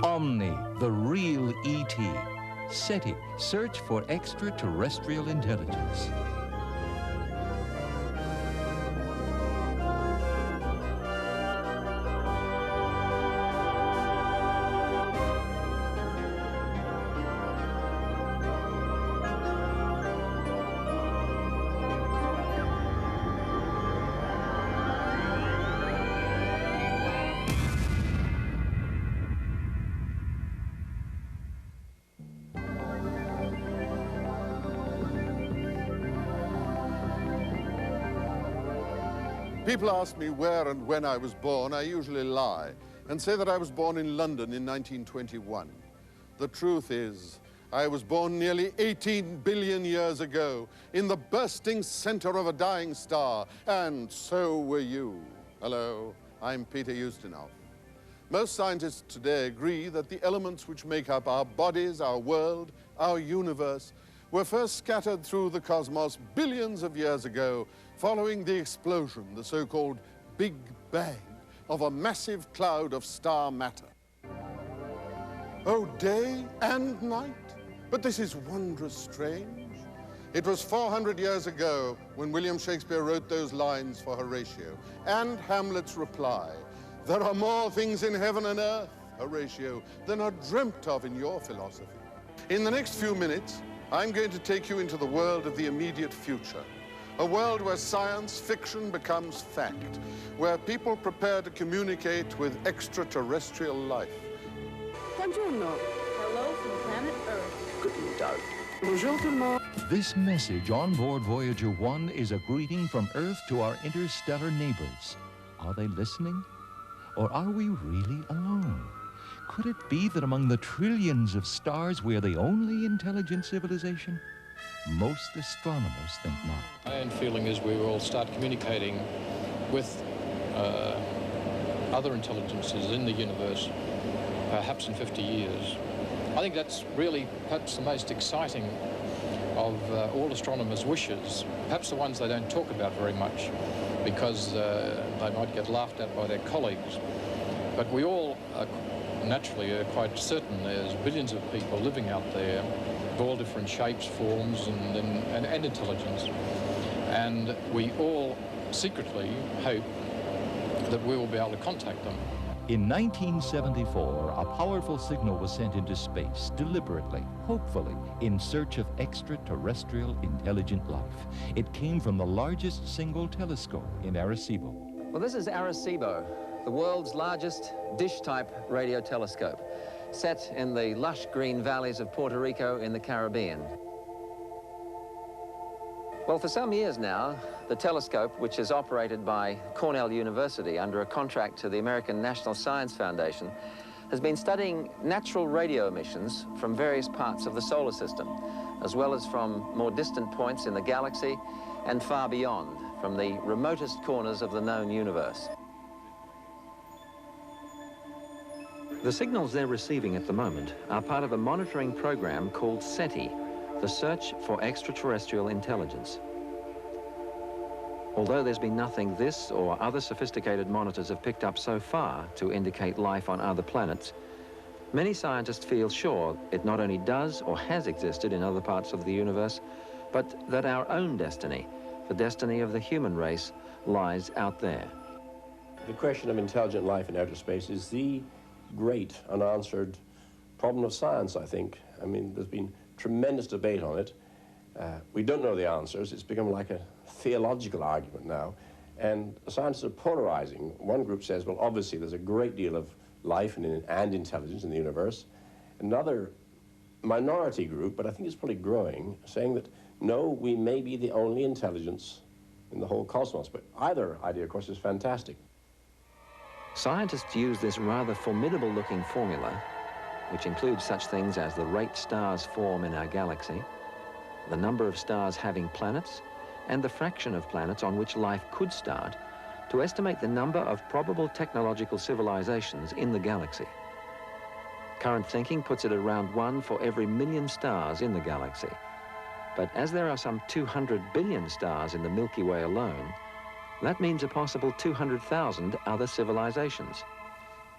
Omni, the real ET. SETI, search for extraterrestrial intelligence. People ask me where and when I was born. I usually lie and say that I was born in London in 1921. The truth is, I was born nearly 18 billion years ago in the bursting center of a dying star, and so were you. Hello, I'm Peter Ustinov. Most scientists today agree that the elements which make up our bodies, our world, our universe, were first scattered through the cosmos billions of years ago, following the explosion, the so-called Big Bang, of a massive cloud of star matter. Oh, day and night? But this is wondrous strange. It was 400 years ago when William Shakespeare wrote those lines for Horatio, and Hamlet's reply, "There are more things in heaven and earth, Horatio, than are dreamt of in your philosophy." In the next few minutes, I'm going to take you into the world of the immediate future. A world where science fiction becomes fact, where people prepare to communicate with extraterrestrial life. Buongiorno. Hello from planet Earth. Guten Tag. Bonjour tout le monde. This message on board Voyager 1 is a greeting from Earth to our interstellar neighbors. Are they listening? Or are we really alone? Could it be that among the trillions of stars we're the only intelligent civilization? Most astronomers think not. My own feeling is we will start communicating with other intelligences in the universe, perhaps in 50 years. I think that's really perhaps the most exciting of all astronomers' wishes, perhaps the ones they don't talk about very much because they might get laughed at by their colleagues. But we all naturally are quite certain there's billions of people living out there of all different shapes, forms, and intelligence. And we all secretly hope that we will be able to contact them. In 1974, a powerful signal was sent into space, deliberately, hopefully, in search of extraterrestrial intelligent life. It came from the largest single telescope in Arecibo. Well, this is Arecibo, the world's largest dish-type radio telescope, set in the lush green valleys of Puerto Rico in the Caribbean. Well, for some years now, the telescope, which is operated by Cornell University under a contract to the American National Science Foundation, has been studying natural radio emissions from various parts of the solar system, as well as from more distant points in the galaxy and far beyond, from the remotest corners of the known universe. The signals they're receiving at the moment are part of a monitoring program called SETI, the Search for Extraterrestrial Intelligence. Although there's been nothing this or other sophisticated monitors have picked up so far to indicate life on other planets, many scientists feel sure it not only does or has existed in other parts of the universe, but that our own destiny, the destiny of the human race, lies out there. The question of intelligent life in outer space is the great unanswered problem of science, I think. I mean, there's been tremendous debate on it. We don't know the answers. It's become like a theological argument now. And scientists are polarizing. One group says, well, obviously there's a great deal of life and intelligence in the universe. Another minority group, but I think it's probably growing, saying that, no, we may be the only intelligence in the whole cosmos. But either idea, of course, is fantastic. Scientists use this rather formidable-looking formula, which includes such things as the rate stars form in our galaxy, the number of stars having planets, and the fraction of planets on which life could start, to estimate the number of probable technological civilizations in the galaxy. Current thinking puts it around 1 for every million stars in the galaxy. But as there are some 200 billion stars in the Milky Way alone, that means a possible 200,000 other civilizations.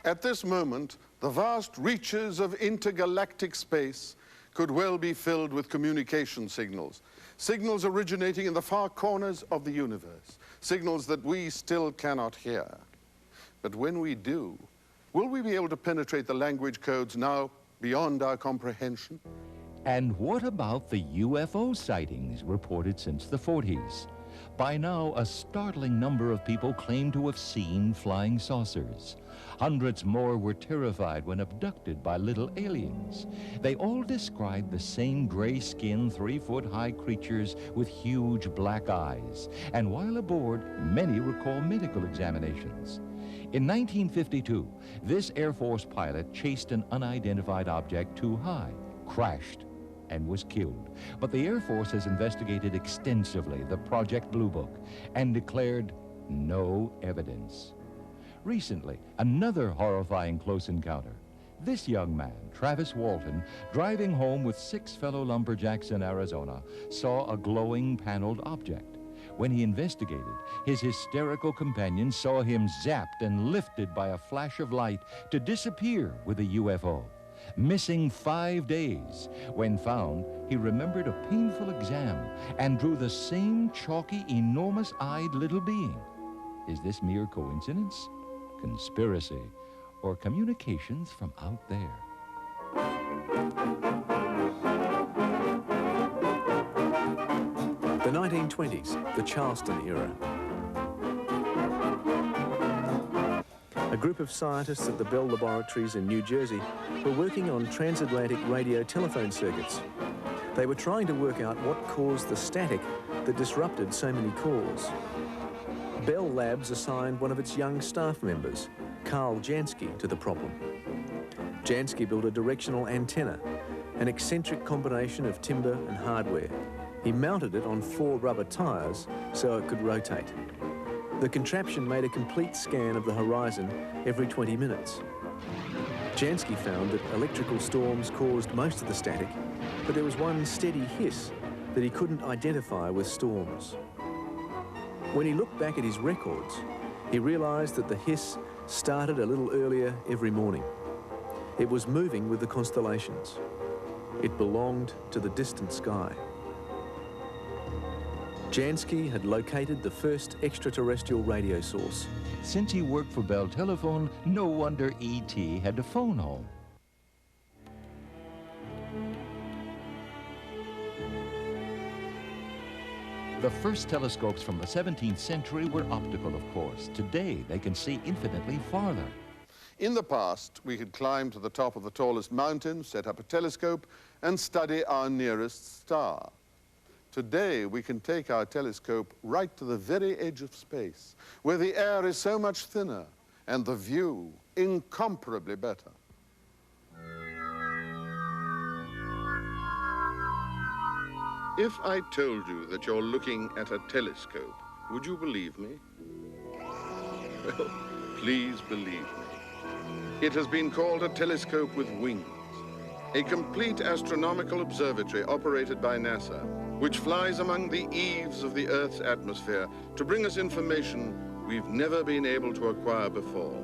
At this moment, The vast reaches of intergalactic space could well be filled with communication signals, signals originating in the far corners of the universe, signals that we still cannot hear. But when we do, will we be able to penetrate the language codes now beyond our comprehension? And what about the UFO sightings reported since the 40s? By now, a startling number of people claim to have seen flying saucers. Hundreds more were terrified when abducted by little aliens. They all described the same gray-skinned, 3-foot-high creatures with huge black eyes. And while aboard, many recall medical examinations. In 1952, this Air Force pilot chased an unidentified object too high, crashed, and was killed. But the Air Force has investigated extensively the Project Blue Book and declared no evidence. Recently, another horrifying close encounter. This young man, Travis Walton, driving home with 6 fellow lumberjacks in Arizona, saw a glowing paneled object. When he investigated, his hysterical companions saw him zapped and lifted by a flash of light to disappear with a UFO. Missing 5 days. When found, he remembered a painful exam and drew the same chalky, enormous-eyed little being. Is this mere coincidence, conspiracy, or communications from out there? The 1920s, the Charleston era. A group of scientists at the Bell Laboratories in New Jersey were working on transatlantic radio telephone circuits. They were trying to work out what caused the static that disrupted so many calls. Bell Labs assigned one of its young staff members, Carl Jansky, to the problem. Jansky built a directional antenna, an eccentric combination of timber and hardware. He mounted it on 4 rubber tires so it could rotate. The contraption made a complete scan of the horizon every 20 minutes. Jansky found that electrical storms caused most of the static, but there was one steady hiss that he couldn't identify with storms. When he looked back at his records, he realized that the hiss started a little earlier every morning. It was moving with the constellations. It belonged to the distant sky. Jansky had located the first extraterrestrial radio source. Since he worked for Bell Telephone, no wonder E.T. had to phone home. The first telescopes from the 17th century were optical, of course. Today, they can see infinitely farther. In the past, we could climb to the top of the tallest mountain, set up a telescope, and study our nearest star. Today, we can take our telescope right to the very edge of space, where the air is so much thinner and the view incomparably better. If I told you that you're looking at a telescope, would you believe me? Well, please believe me. It has been called a telescope with wings, a complete astronomical observatory operated by NASA, which flies among the eaves of the Earth's atmosphere to bring us information we've never been able to acquire before.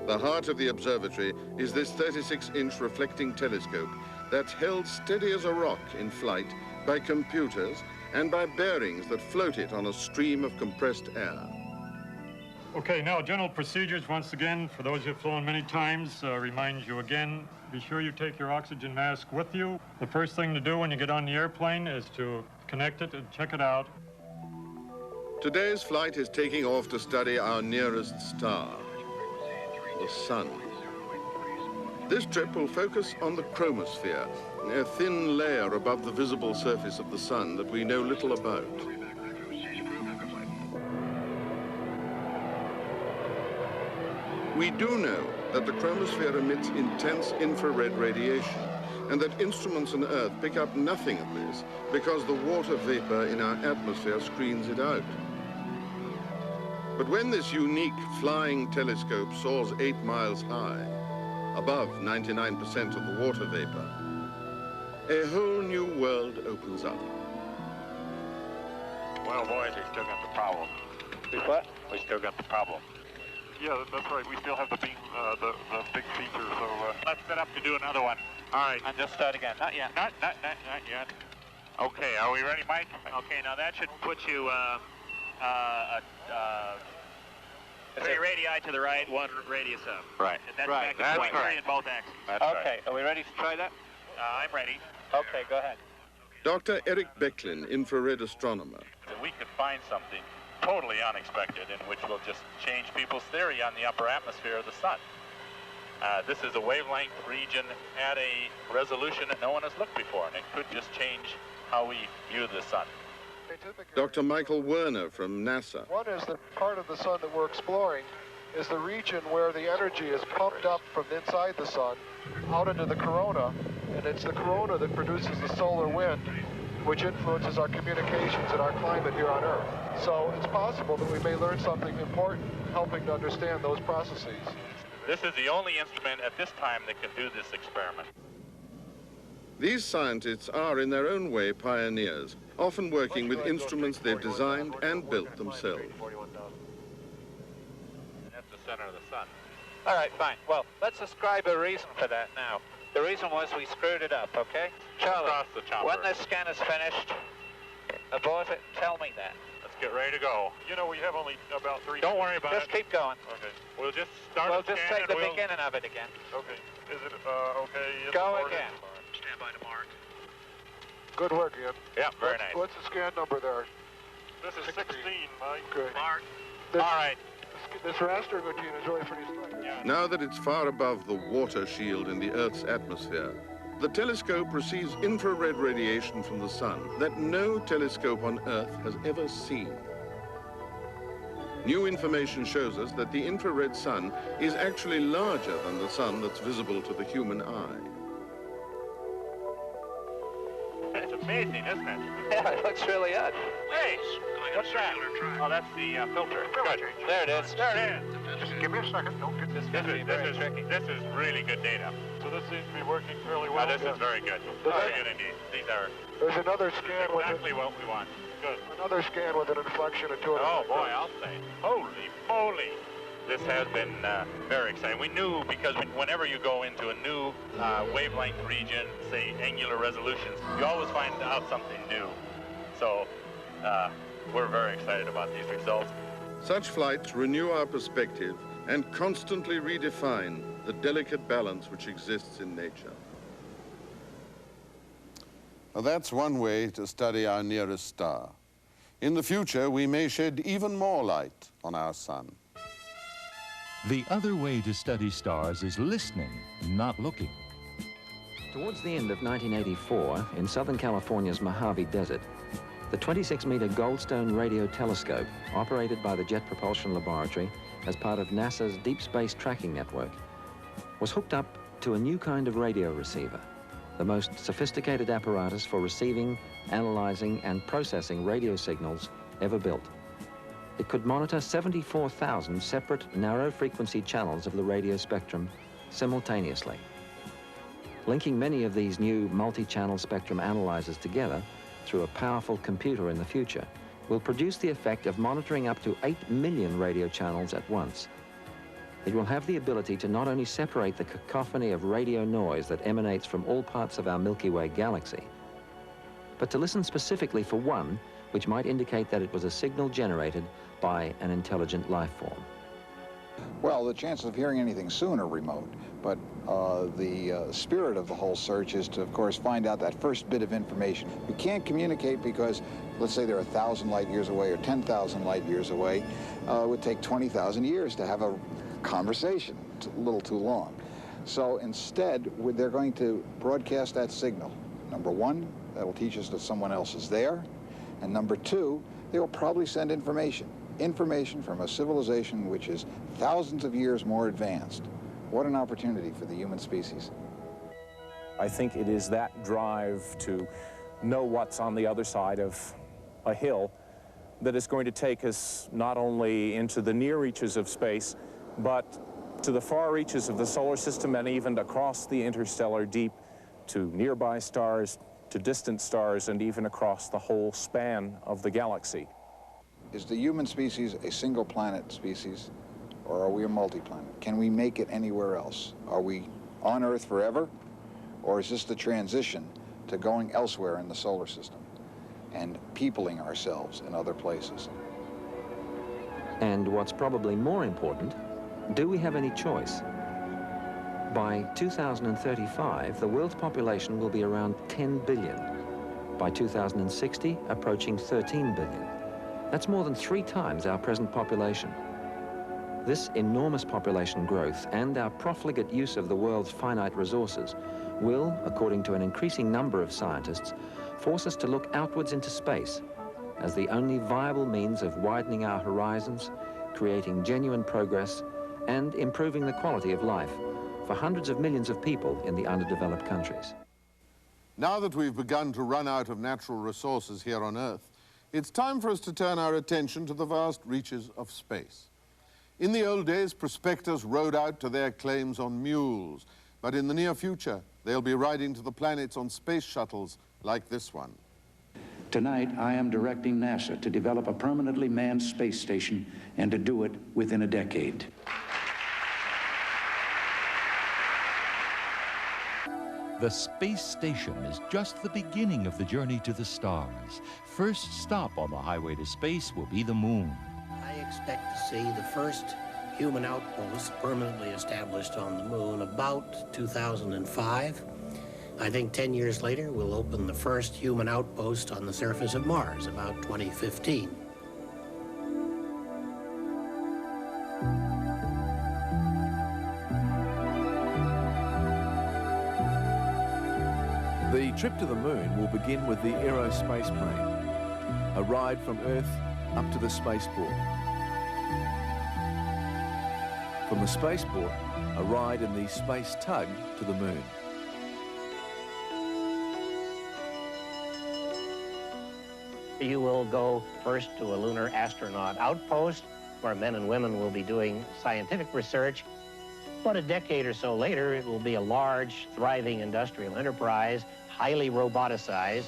The heart of the observatory is this 36-inch reflecting telescope that's held steady as a rock in flight by computers and by bearings that float it on a stream of compressed air. Okay, now general procedures once again, for those who've flown many times, remind you again, be sure you take your oxygen mask with you. The first thing to do when you get on the airplane is to connect it and check it out. Today's flight is taking off to study our nearest star, the sun. This trip will focus on the chromosphere, a thin layer above the visible surface of the sun that we know little about. We do know that the chromosphere emits intense infrared radiation, and that instruments on Earth pick up nothing of this because the water vapor in our atmosphere screens it out. But when this unique flying telescope soars 8 miles high, above 99% of the water vapor, a whole new world opens up. Well, boys, we still got the problem. What? We still got the problem. Yeah, that's right. We still have the beam, the big feature, so... Let's set up to do another one. All right. And just start again. Not yet. Not yet. Okay, are we ready, Mike? Okay, now that should put you, 3 radii to the right, 1 radius up. Right. And that's right. That's right. 3 in both axes. That's okay, right. Are we ready to try that? I'm ready. Okay, go ahead. Dr. Eric Becklin, infrared astronomer. We could find something totally unexpected in which will just change people's theory on the upper atmosphere of the sun. This is a wavelength region at a resolution that no one has looked before, and it could just change how we view the sun. Dr. Michael Werner from NASA. One is the part of the sun that we're exploring is the region where the energy is pumped up from inside the sun out into the corona, and it's the corona that produces the solar wind, which influences our communications and our climate here on Earth. So it's possible that we may learn something important helping to understand those processes. This is the only instrument at this time that can do this experiment. These scientists are, in their own way, pioneers, often working with instruments they've designed and built themselves. That's the center of the sun. All right, fine. Well, let's ascribe a reason for that now. The reason was we screwed it up, okay? Charlie, when this scan is finished, abort it, tell me that. Let's get ready to go. You know, we have only about 3... Don't worry about it. Just keep going. Okay. We'll just start the scan. We'll just take the beginning of it again. Okay. Is it, okay? Go again. Stand by to mark. Good work, Ian. Yeah, very nice. What's the scan number there? This is 16, Mike. Good. Mark. All right. This raster routine is really pretty slick. Yeah. Now that it's far above the water shield in the Earth's atmosphere, the telescope receives infrared radiation from the sun that no telescope on Earth has ever seen. New information shows us that the infrared sun is actually larger than the sun that's visible to the human eye. It's amazing, isn't it? Yeah, it looks really odd. Hey, what's that? Oh, that's the filter. Good. There it is. There it is. Just give me a second. Don't get this. This is really good data. So this seems to be working fairly well. This is very good. Very good indeed. These are There's another scan exactly what we want. Good. Another scan with an inflection of 200. Oh boy, I'll say. Holy moly. This has been very exciting. We knew because whenever you go into a new wavelength region, say angular resolutions, you always find out something new. So we're very excited about these results. Such flights renew our perspective and constantly redefine the delicate balance which exists in nature. Now, that's one way to study our nearest star. In the future, we may shed even more light on our sun. The other way to study stars is listening, not looking. Towards the end of 1984, in Southern California's Mojave Desert, the 26-meter Goldstone radio telescope, operated by the Jet Propulsion Laboratory as part of NASA's Deep Space Tracking Network, was hooked up to a new kind of radio receiver, the most sophisticated apparatus for receiving, analyzing, and processing radio signals ever built. It could monitor 74,000 separate narrow-frequency channels of the radio spectrum simultaneously. Linking many of these new multi-channel spectrum analyzers together through a powerful computer in the future will produce the effect of monitoring up to 8 million radio channels at once. It will have the ability to not only separate the cacophony of radio noise that emanates from all parts of our Milky Way galaxy, but to listen specifically for one which might indicate that it was a signal generated by an intelligent life form. Well, the chances of hearing anything soon are remote, but the spirit of the whole search is to, of course, find out that first bit of information. We can't communicate because, let's say they're 1,000 light years away or 10,000 light years away. It would take 20,000 years to have a conversation. It's a little too long. So instead, they're going to broadcast that signal. Number one, that'll teach us that someone else is there. And number two, they will probably send information from a civilization which is thousands of years more advanced. What an opportunity for the human species. I think it is that drive to know what's on the other side of a hill that is going to take us not only into the near reaches of space, but to the far reaches of the solar system and even across the interstellar deep to nearby stars, to distant stars, and even across the whole span of the galaxy. Is the human species a single planet species, or are we a multi-planet? Can we make it anywhere else? Are we on Earth forever, or is this the transition to going elsewhere in the solar system and peopling ourselves in other places? And what's probably more important, do we have any choice? By 2035, the world's population will be around 10 billion. By 2060, approaching 13 billion. That's more than 3 times our present population. This enormous population growth and our profligate use of the world's finite resources will, according to an increasing number of scientists, force us to look outwards into space as the only viable means of widening our horizons, creating genuine progress, and improving the quality of life for hundreds of millions of people in the underdeveloped countries. Now that we've begun to run out of natural resources here on Earth, it's time for us to turn our attention to the vast reaches of space. In the old days, prospectors rode out to their claims on mules, but in the near future, they'll be riding to the planets on space shuttles like this one. Tonight, I am directing NASA to develop a permanently manned space station and to do it within a decade. The space station is just the beginning of the journey to the stars. First stop on the highway to space will be the moon. I expect to see the first human outpost permanently established on the moon about 2005. I think 10 years later, we'll open the first human outpost on the surface of Mars, about 2015. The trip to the moon will begin with the aerospace plane, a ride from Earth up to the spaceport. From the spaceport, a ride in the space tug to the moon. You will go first to a lunar astronaut outpost where men and women will be doing scientific research. But a decade or so later, it will be a large, thriving industrial enterprise, highly roboticized.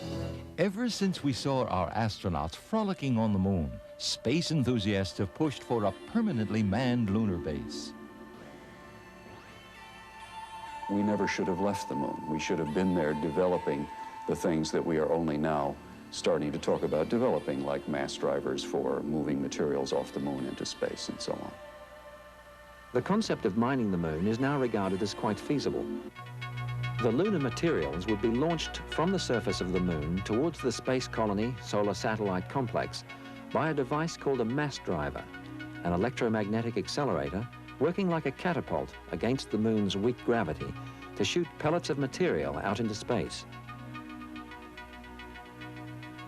Ever since we saw our astronauts frolicking on the moon, space enthusiasts have pushed for a permanently manned lunar base. We never should have left the moon. We should have been there developing the things that we are only now starting to talk about developing, like mass drivers for moving materials off the moon into space and so on. The concept of mining the moon is now regarded as quite feasible. The lunar materials would be launched from the surface of the moon towards the space colony solar satellite complex by a device called a mass driver, an electromagnetic accelerator working like a catapult against the moon's weak gravity to shoot pellets of material out into space.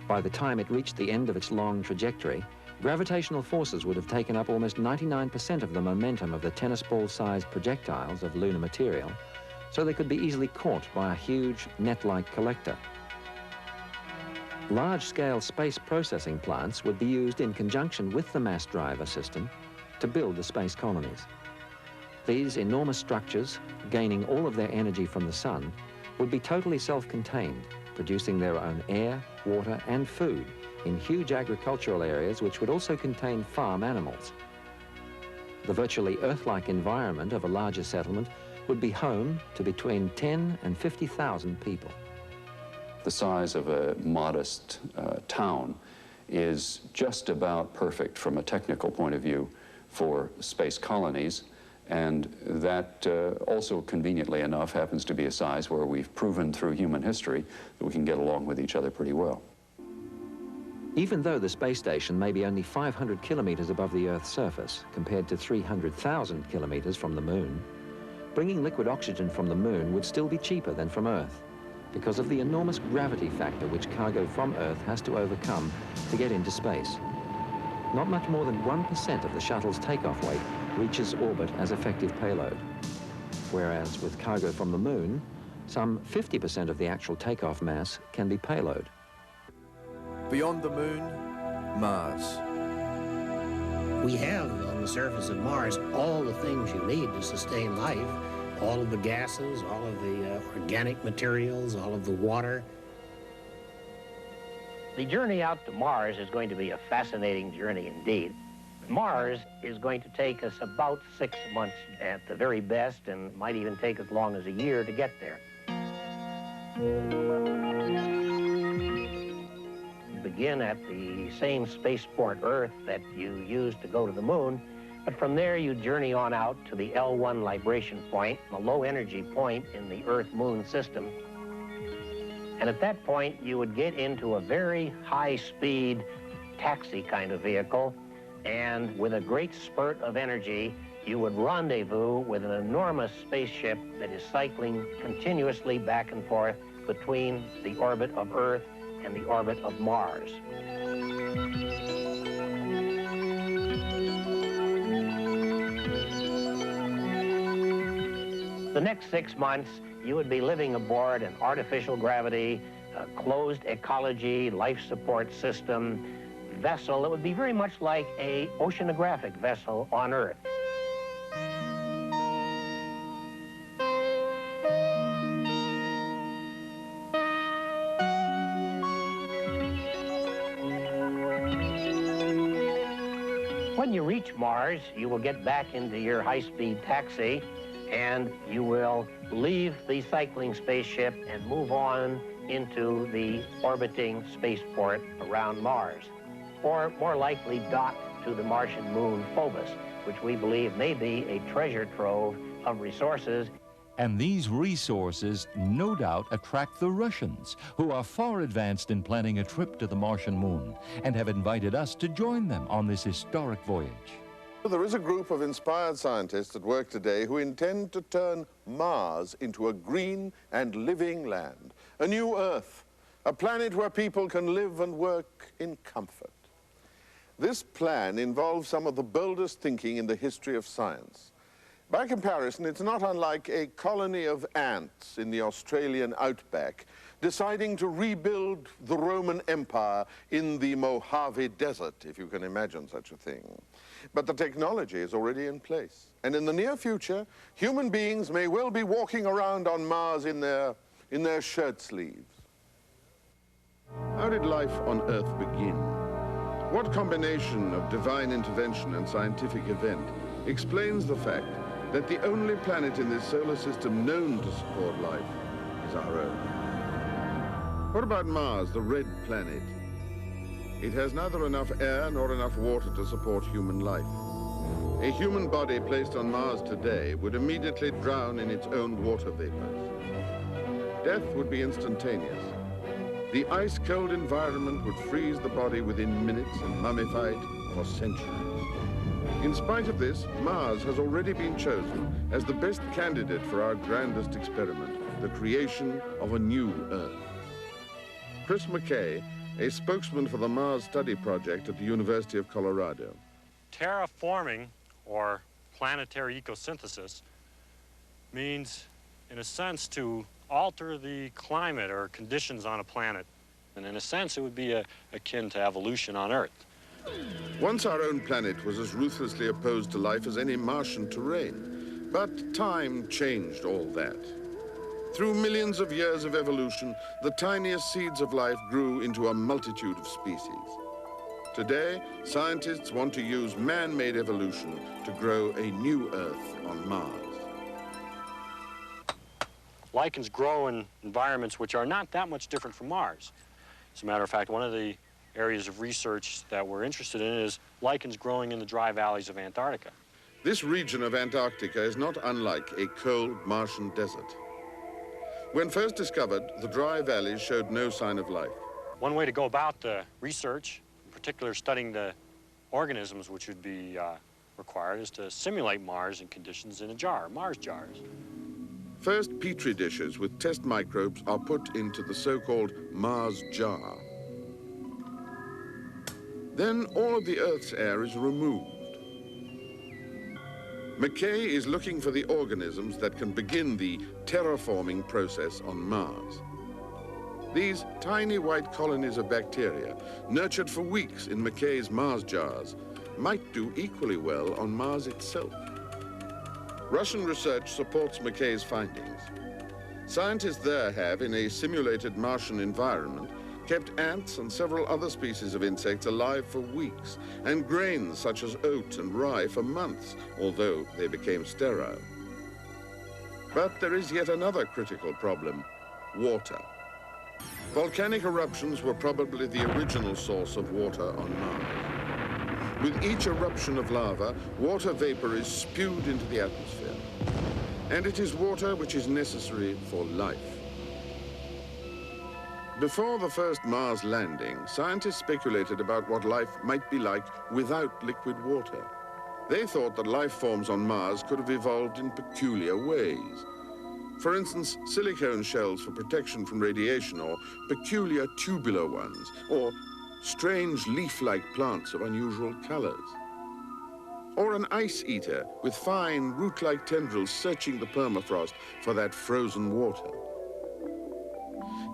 By the time it reached the end of its long trajectory, gravitational forces would have taken up almost 99% of the momentum of the tennis ball-sized projectiles of lunar material, so they could be easily caught by a huge net-like collector. Large-scale space processing plants would be used in conjunction with the mass driver system to build the space colonies. These enormous structures, gaining all of their energy from the sun, would be totally self-contained, producing their own air, water, and food in huge agricultural areas which would also contain farm animals. The virtually Earth-like environment of a larger settlement would be home to between 10 and 50,000 people. The size of a modest town is just about perfect from a technical point of view for space colonies, and that also conveniently enough happens to be a size where we've proven through human history that we can get along with each other pretty well. Even though the space station may be only 500 kilometers above the Earth's surface, compared to 300,000 kilometers from the moon, bringing liquid oxygen from the moon would still be cheaper than from Earth, because of the enormous gravity factor which cargo from Earth has to overcome to get into space. Not much more than 1% of the shuttle's takeoff weight reaches orbit as effective payload, whereas with cargo from the moon, some 50% of the actual takeoff mass can be payload. Beyond the moon, Mars. We have on the surface of Mars all the things you need to sustain life, all of the gases, all of the organic materials, all of the water. The journey out to Mars is going to be a fascinating journey indeed. Mars is going to take us about 6 months at the very best, and might even take as long as a year to get there. Begin at the same spaceport Earth that you used to go to the moon, but from there you journey on out to the L1 libration point, a low energy point in the Earth-Moon system. And at that point you would get into a very high-speed taxi kind of vehicle, and with a great spurt of energy you would rendezvous with an enormous spaceship that is cycling continuously back and forth between the orbit of Earth and the orbit of Mars. The next 6 months, you would be living aboard an artificial gravity, closed ecology, life support system vessel that would be very much like an oceanographic vessel on Earth. When you reach Mars, you will get back into your high-speed taxi, and you will leave the cycling spaceship and move on into the orbiting spaceport around Mars, or more likely dock to the Martian moon Phobos, which we believe may be a treasure trove of resources. And these resources no doubt attract the Russians, who are far advanced in planning a trip to the Martian moon and have invited us to join them on this historic voyage. There is a group of inspired scientists at work today who intend to turn Mars into a green and living land, a new Earth, a planet where people can live and work in comfort. This plan involves some of the boldest thinking in the history of science. By comparison, it's not unlike a colony of ants in the Australian outback deciding to rebuild the Roman Empire in the Mojave Desert, if you can imagine such a thing. But the technology is already in place. And in the near future, human beings may well be walking around on Mars in their shirt sleeves. How did life on Earth begin? What combination of divine intervention and scientific event explains the fact that the only planet in this solar system known to support life is our own? What about Mars, the red planet? It has neither enough air nor enough water to support human life. A human body placed on Mars today would immediately drown in its own water vapors. Death would be instantaneous. The ice-cold environment would freeze the body within minutes and mummify it for centuries. In spite of this, Mars has already been chosen as the best candidate for our grandest experiment, the creation of a new Earth. Chris McKay, a spokesman for the Mars Study Project at the University of Colorado. Terraforming, or planetary ecosynthesis, means, in a sense, to alter the climate or conditions on a planet. And in a sense, it would be akin to evolution on Earth. Once our own planet was as ruthlessly opposed to life as any Martian terrain. But time changed all that. Through millions of years of evolution, the tiniest seeds of life grew into a multitude of species. Today, scientists want to use man-made evolution to grow a new Earth on Mars. Lichens grow in environments which are not that much different from Mars. As a matter of fact, one of the areas of research that we're interested in is lichens growing in the dry valleys of Antarctica. This region of Antarctica is not unlike a cold Martian desert. When first discovered, the dry valleys showed no sign of life. One way to go about the research, in particular studying the organisms which would be required, is to simulate Mars in conditions in a jar, Mars jars. First, Petri dishes with test microbes are put into the so-called Mars jar. Then all of the Earth's air is removed. McKay is looking for the organisms that can begin the terraforming process on Mars. These tiny white colonies of bacteria, nurtured for weeks in McKay's Mars jars, might do equally well on Mars itself. Russian research supports McKay's findings. Scientists there have, in a simulated Martian environment, kept ants and several other species of insects alive for weeks, and grains such as oat and rye for months, although they became sterile. But there is yet another critical problem: water. Volcanic eruptions were probably the original source of water on Mars. With each eruption of lava, water vapor is spewed into the atmosphere. And it is water which is necessary for life. Before the first Mars landing, scientists speculated about what life might be like without liquid water. They thought that life forms on Mars could have evolved in peculiar ways. For instance, silicone shells for protection from radiation, or peculiar tubular ones, or strange leaf-like plants of unusual colors. Or an ice eater with fine root-like tendrils searching the permafrost for that frozen water.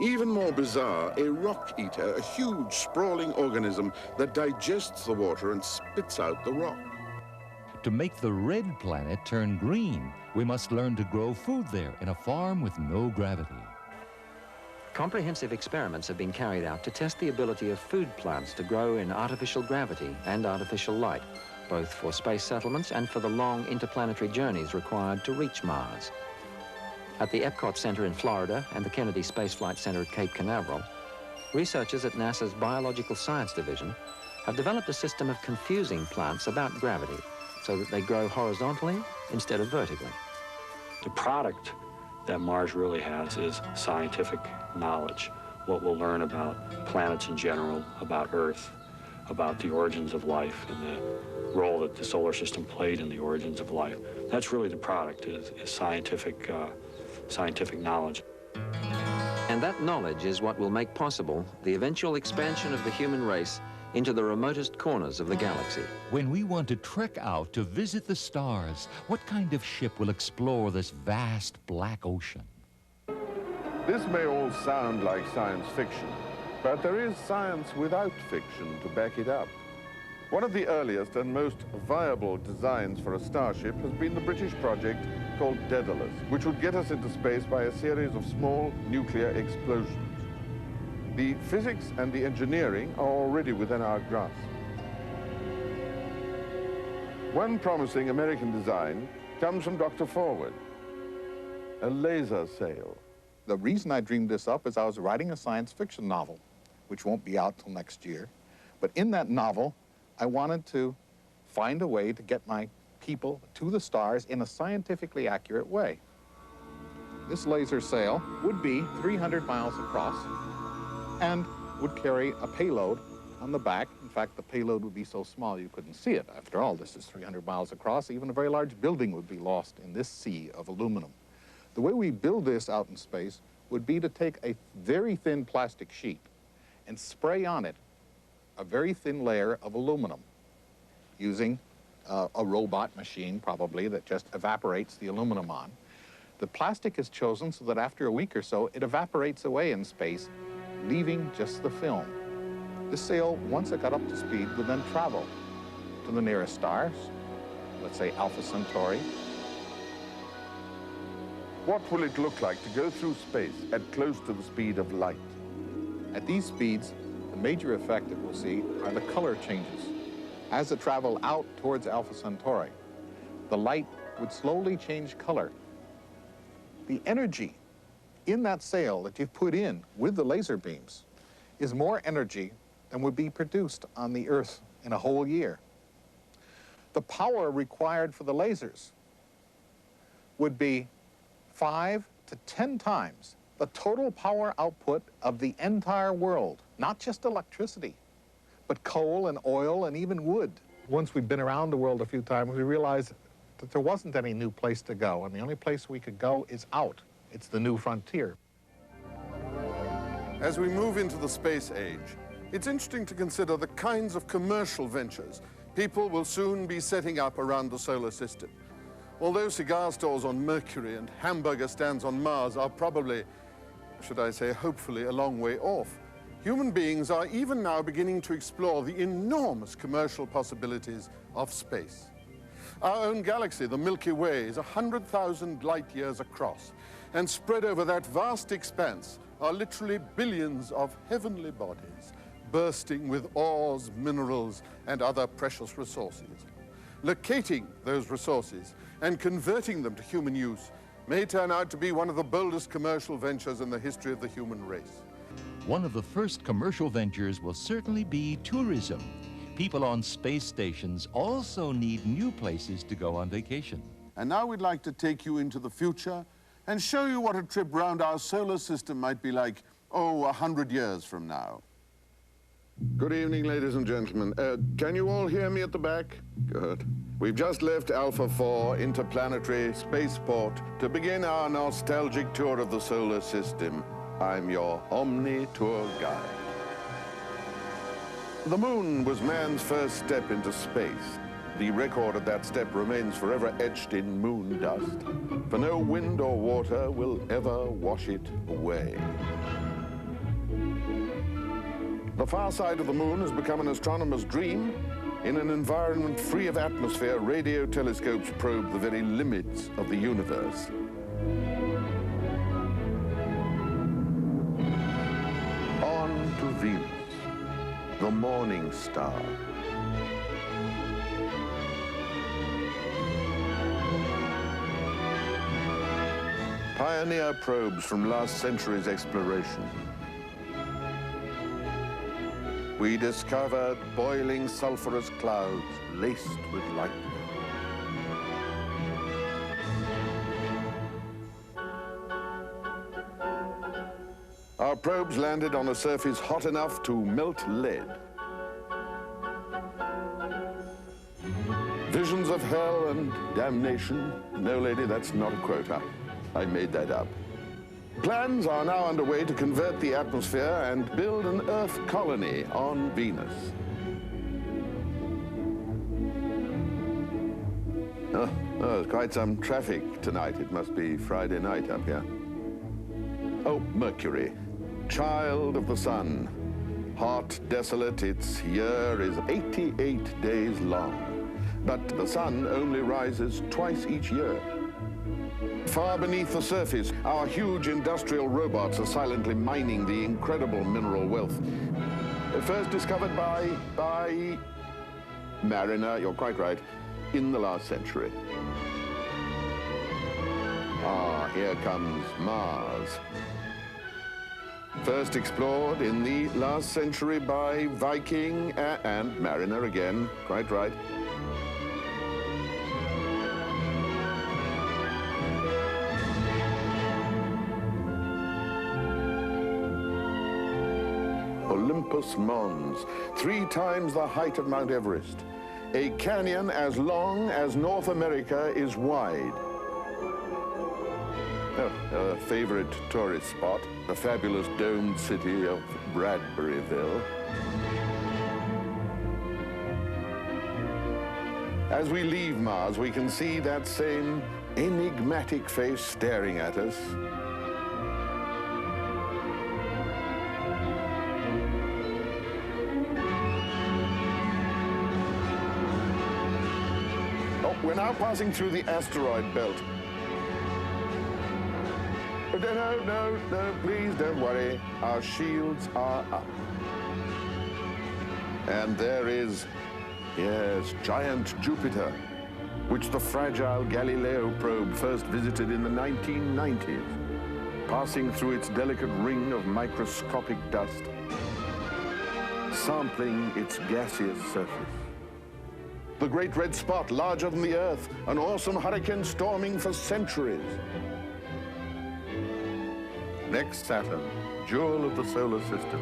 Even more bizarre, a rock eater, a huge sprawling organism that digests the water and spits out the rock. To make the red planet turn green, we must learn to grow food there in a farm with no gravity. Comprehensive experiments have been carried out to test the ability of food plants to grow in artificial gravity and artificial light, both for space settlements and for the long interplanetary journeys required to reach Mars. At the Epcot Center in Florida and the Kennedy Space Flight Center at Cape Canaveral, researchers at NASA's Biological Science Division have developed a system of confusing plants about gravity so that they grow horizontally instead of vertically. The product that Mars really has is scientific knowledge, what we'll learn about planets in general, about Earth, about the origins of life and the role that the solar system played in the origins of life. That's really the product, is scientific knowledge. And that knowledge is what will make possible the eventual expansion of the human race into the remotest corners of the galaxy. When we want to trek out to visit the stars, what kind of ship will explore this vast black ocean? This may all sound like science fiction, but there is science without fiction to back it up. One of the earliest and most viable designs for a starship has been the British project called Daedalus, which would get us into space by a series of small nuclear explosions. The physics and the engineering are already within our grasp. One promising American design comes from Dr. Forward, a laser sail. The reason I dreamed this up is I was writing a science fiction novel, which won't be out till next year. But in that novel, I wanted to find a way to get my people to the stars in a scientifically accurate way. This laser sail would be 300 miles across and would carry a payload on the back. In fact, the payload would be so small you couldn't see it. After all, this is 300 miles across. Even a very large building would be lost in this sea of aluminum. The way we build this out in space would be to take a very thin plastic sheet and spray on it a very thin layer of aluminum using a robot machine, probably, that just evaporates the aluminum on. The plastic is chosen so that after a week or so, it evaporates away in space, leaving just the film. This sail, once it got up to speed, would then travel to the nearest stars, let's say Alpha Centauri. What will it look like to go through space at close to the speed of light? At these speeds, the major effect that we'll see are the color changes. As it traveled out towards Alpha Centauri, the light would slowly change color. The energy in that sail that you've put in with the laser beams is more energy than would be produced on the Earth in a whole year. The power required for the lasers would be 5 to 10 times the total power output of the entire world, not just electricity, but coal and oil and even wood. Once we've been around the world a few times, we realized that there wasn't any new place to go, and the only place we could go is out. It's the new frontier. As we move into the space age, it's interesting to consider the kinds of commercial ventures people will soon be setting up around the solar system. Although cigar stores on Mercury and hamburger stands on Mars are probably, should I say, hopefully a long way off, human beings are even now beginning to explore the enormous commercial possibilities of space. Our own galaxy, the Milky Way, is 100,000 light years across, and spread over that vast expanse are literally billions of heavenly bodies bursting with ores, minerals, and other precious resources. Locating those resources and converting them to human use may turn out to be one of the boldest commercial ventures in the history of the human race. One of the first commercial ventures will certainly be tourism. People on space stations also need new places to go on vacation. And now we'd like to take you into the future and show you what a trip round our solar system might be like, 100 years from now. Good evening, ladies and gentlemen. Can you all hear me at the back? Good. We've just left Alpha 4 Interplanetary Spaceport to begin our nostalgic tour of the solar system. I'm your Omni tour guide. The moon was man's first step into space. The record of that step remains forever etched in moon dust, for no wind or water will ever wash it away. The far side of the moon has become an astronomer's dream. In an environment free of atmosphere, radio telescopes probe the very limits of the universe. On to Venus, the morning star. Pioneer probes from last century's exploration. We discovered boiling sulfurous clouds laced with lightning. Our probes landed on a surface hot enough to melt lead. Visions of hell and damnation. No, lady, that's not a quote. I made that up. Plans are now underway to convert the atmosphere and build an Earth colony on Venus. Oh, there's quite some traffic tonight. It must be Friday night up here. Oh, Mercury, child of the sun. Hot, desolate, its year is 88 days long. But the sun only rises twice each year. Far beneath the surface, our huge industrial robots are silently mining the incredible mineral wealth. First discovered by Mariner, you're quite right, in the last century. Ah, here comes Mars. First explored in the last century by Viking and Mariner again, quite right. Olympus Mons, 3 times the height of Mount Everest. A canyon as long as North America is wide. Oh, a favorite tourist spot, the fabulous domed city of Bradburyville. As we leave Mars, we can see that same enigmatic face staring at us. We're now passing through the asteroid belt. No, please don't worry. Our shields are up. And there is, yes, giant Jupiter, which the fragile Galileo probe first visited in the 1990s, passing through its delicate ring of microscopic dust, sampling its gaseous surface. The great red spot, larger than the Earth, an awesome hurricane storming for centuries. Next, Saturn, jewel of the solar system.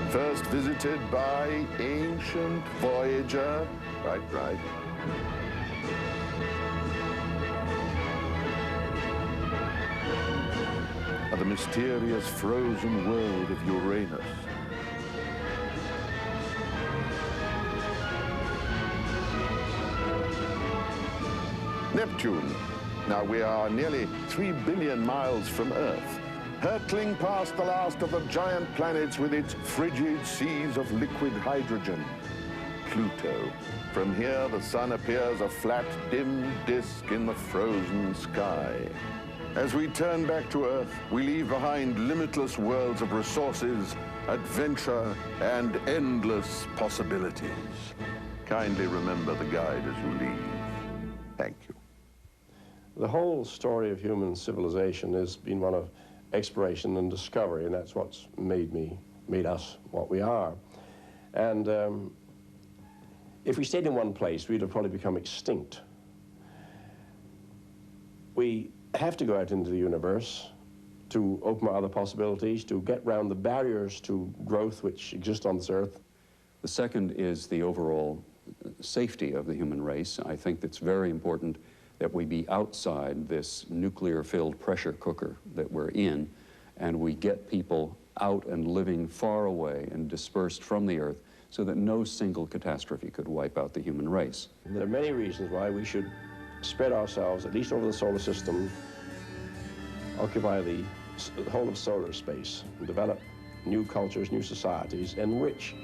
First visited by ancient Voyager. Right. The mysterious frozen world of Uranus. Neptune. Now we are nearly 3 billion miles from Earth, hurtling past the last of the giant planets with its frigid seas of liquid hydrogen. Pluto. From here, the sun appears a flat, dim disk in the frozen sky. As we turn back to Earth, we leave behind limitless worlds of resources, adventure, and endless possibilities. Kindly remember the guide as you leave. Thank you. The whole story of human civilization has been one of exploration and discovery, and that's what's made us what we are. And if we stayed in one place, we'd have probably become extinct. We have to go out into the universe to open up other possibilities, to get round the barriers to growth which exist on this Earth. The second is the overall safety of the human race. I think it's very important that we be outside this nuclear-filled pressure cooker that we're in, and we get people out and living far away and dispersed from the Earth so that no single catastrophe could wipe out the human race. There are many reasons why we should spread ourselves, at least over the solar system, occupy the whole of solar space, and develop new cultures, new societies, enrich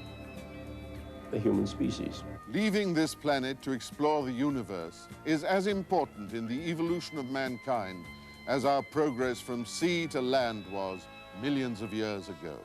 the human species. Leaving this planet to explore the universe is as important in the evolution of mankind as our progress from sea to land was millions of years ago.